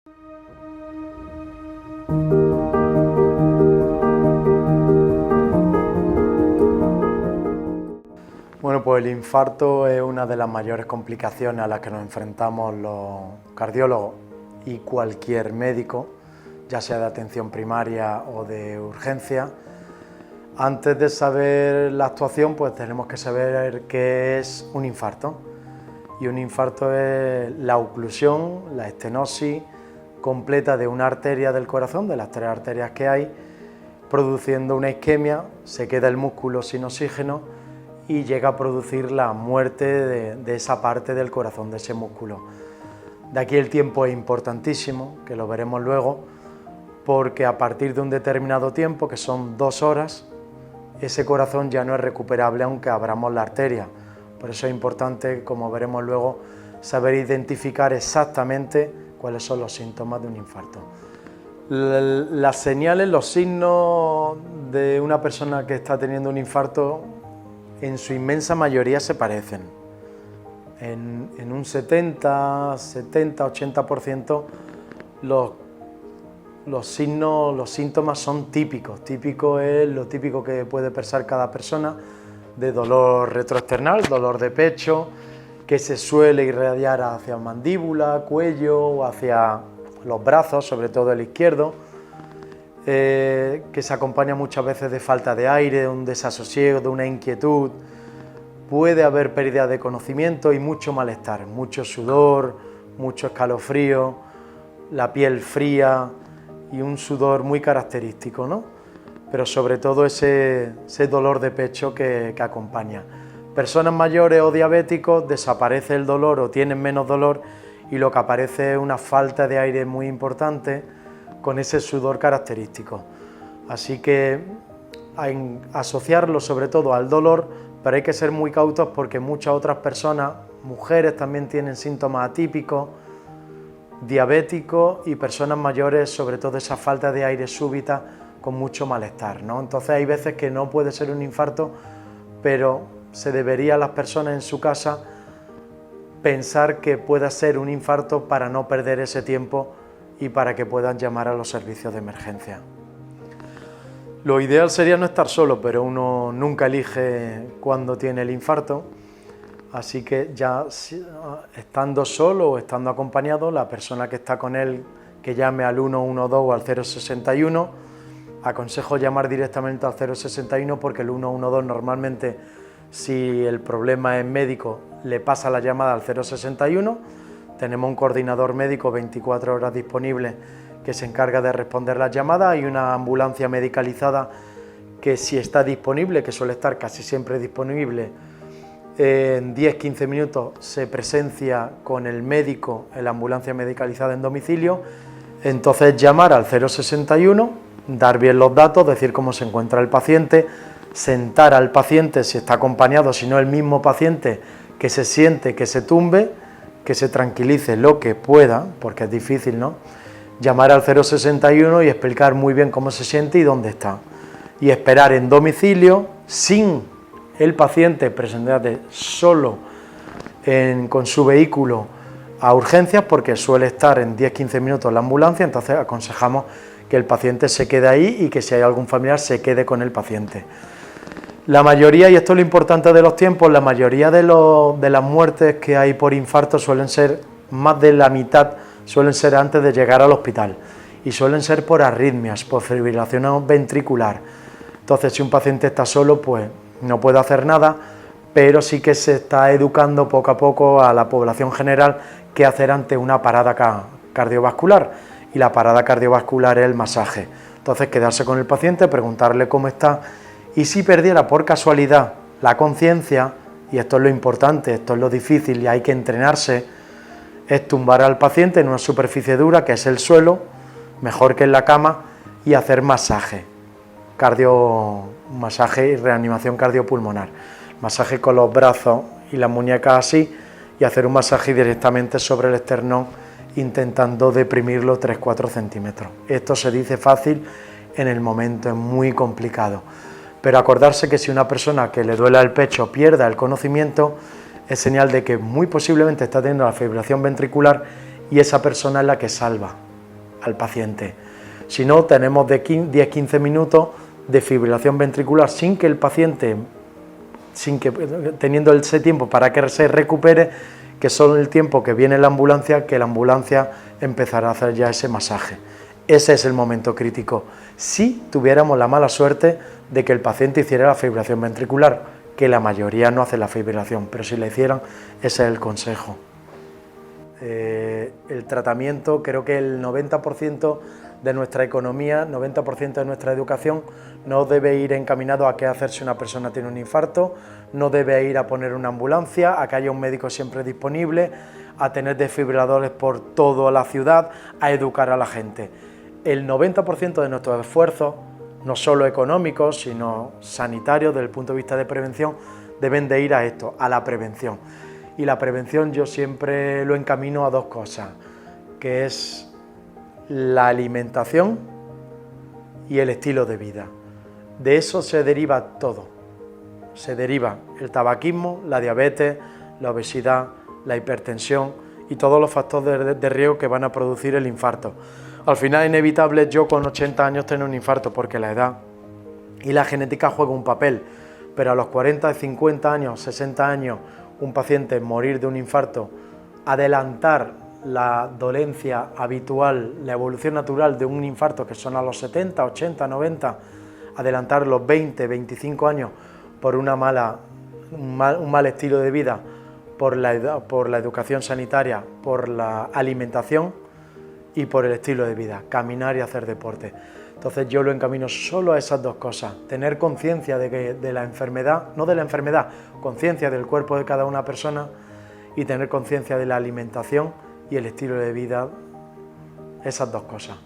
Bueno, pues el infarto es una de las mayores complicaciones a las que nos enfrentamos los cardiólogos y cualquier médico, ya sea de atención primaria o de urgencia. Antes de saber la actuación, pues tenemos que saber qué es un infarto. Y un infarto es la oclusión, la estenosis completa de una arteria del corazón, de las 3 arterias que hay, produciendo una isquemia, se queda el músculo sin oxígeno y llega a producir la muerte de esa parte del corazón, de ese músculo. De aquí el tiempo es importantísimo, que lo veremos luego, porque a partir de un determinado tiempo, que son 2 horas, ese corazón ya no es recuperable aunque abramos la arteria. Por eso es importante, como veremos luego, saber identificar exactamente cuáles son los síntomas de un infarto. Las señales, los signos de una persona que está teniendo un infarto, en su inmensa mayoría se parecen. En un 70, 80% los signos, los síntomas son típicos. Típico es lo típico que puede expresar cada persona, de dolor retroesternal, dolor de pecho, que se suele irradiar hacia mandíbula, cuello o hacia los brazos, sobre todo el izquierdo, que se acompaña muchas veces de falta de aire, de un desasosiego, de una inquietud. Puede haber pérdida de conocimiento y mucho malestar, mucho sudor, mucho escalofrío, la piel fría y un sudor muy característico, ¿no? Pero sobre todo ese dolor de pecho que acompaña. Personas mayores o diabéticos, desaparece el dolor o tienen menos dolor y lo que aparece es una falta de aire muy importante con ese sudor característico. Así que asociarlo sobre todo al dolor, pero hay que ser muy cautos porque muchas otras personas, mujeres también tienen síntomas atípicos, diabéticos y personas mayores, sobre todo esa falta de aire súbita con mucho malestar, ¿no? Entonces hay veces que no puede ser un infarto, pero se debería a las personas en su casa pensar que pueda ser un infarto para no perder ese tiempo y para que puedan llamar a los servicios de emergencia. Lo ideal sería no estar solo, pero uno nunca elige cuándo tiene el infarto, así que ya estando solo o estando acompañado, la persona que está con él que llame al 112 o al 061, aconsejo llamar directamente al 061 porque el 112 normalmente, si el problema es médico, le pasa la llamada al 061, tenemos un coordinador médico 24 horas disponible que se encarga de responder las llamadas, hay una ambulancia medicalizada que si está disponible, que suele estar casi siempre disponible, en 10-15 minutos se presencia con el médico en la ambulancia medicalizada en domicilio, entonces llamar al 061, dar bien los datos, decir cómo se encuentra el paciente, sentar al paciente si está acompañado, si no el mismo paciente, que se siente, que se tumbe, que se tranquilice lo que pueda, porque es difícil, ¿no? Llamar al 061 y explicar muy bien cómo se siente y dónde está. Y esperar en domicilio, sin el paciente presentarse solo con su vehículo a urgencias, porque suele estar en 10-15 minutos la ambulancia, entonces aconsejamos que el paciente se quede ahí y que si hay algún familiar se quede con el paciente. La mayoría, y esto es lo importante de los tiempos, la mayoría de las muertes que hay por infarto suelen ser, más de la mitad, suelen ser antes de llegar al hospital y suelen ser por arritmias, por fibrilación ventricular. Entonces, si un paciente está solo, pues no puede hacer nada, pero sí que se está educando poco a poco a la población general qué hacer ante una parada cardiovascular, y la parada cardiovascular es el masaje. Entonces, quedarse con el paciente, preguntarle cómo está, y si perdiera por casualidad la conciencia, y esto es lo importante, esto es lo difícil y hay que entrenarse, es tumbar al paciente en una superficie dura, que es el suelo, mejor que en la cama, y hacer masaje, masaje y reanimación cardiopulmonar. Masaje con los brazos y las muñecas así, y hacer un masaje directamente sobre el esternón, intentando deprimirlo 3-4 centímetros. Esto se dice fácil, en el momento es muy complicado. Pero acordarse que si una persona que le duela el pecho pierda el conocimiento, es señal de que muy posiblemente está teniendo la fibrilación ventricular y esa persona es la que salva. al paciente. Si no, tenemos de 10-15 minutos de fibrilación ventricular sin que el paciente, teniendo ese tiempo para que se recupere, que son el tiempo que viene la ambulancia, que la ambulancia empezará a hacer ya ese masaje. Ese es el momento crítico. Si tuviéramos la mala suerte de que el paciente hiciera la fibrilación ventricular, que la mayoría no hace la fibrilación, pero si la hicieran, ese es el consejo. El tratamiento, creo que el 90% de nuestra economía, 90% de nuestra educación no debe ir encaminado a qué hacer si una persona tiene un infarto, no debe ir a poner una ambulancia, a que haya un médico siempre disponible, a tener desfibriladores por toda la ciudad, a educar a la gente. El 90% de nuestros esfuerzos, no solo económicos, sino sanitarios, desde el punto de vista de prevención, deben de ir a esto, a la prevención. Y la prevención yo siempre lo encamino a dos cosas, que es la alimentación y el estilo de vida. De eso se deriva todo. Se deriva el tabaquismo, la diabetes, la obesidad, la hipertensión y todos los factores de riesgo que van a producir el infarto. Al final es inevitable yo con 80 años tener un infarto porque la edad y la genética juegan un papel, pero a los 40, 50 años, 60 años, un paciente morir de un infarto, adelantar la dolencia habitual, la evolución natural de un infarto que son a los 70, 80, 90, adelantar los 20, 25 años por un mal estilo de vida, por la educación sanitaria, por la alimentación y por el estilo de vida, caminar y hacer deporte. Entonces yo lo encamino solo a esas dos cosas, tener conciencia de la enfermedad, no de la enfermedad, conciencia del cuerpo de cada una persona y tener conciencia de la alimentación y el estilo de vida, esas dos cosas.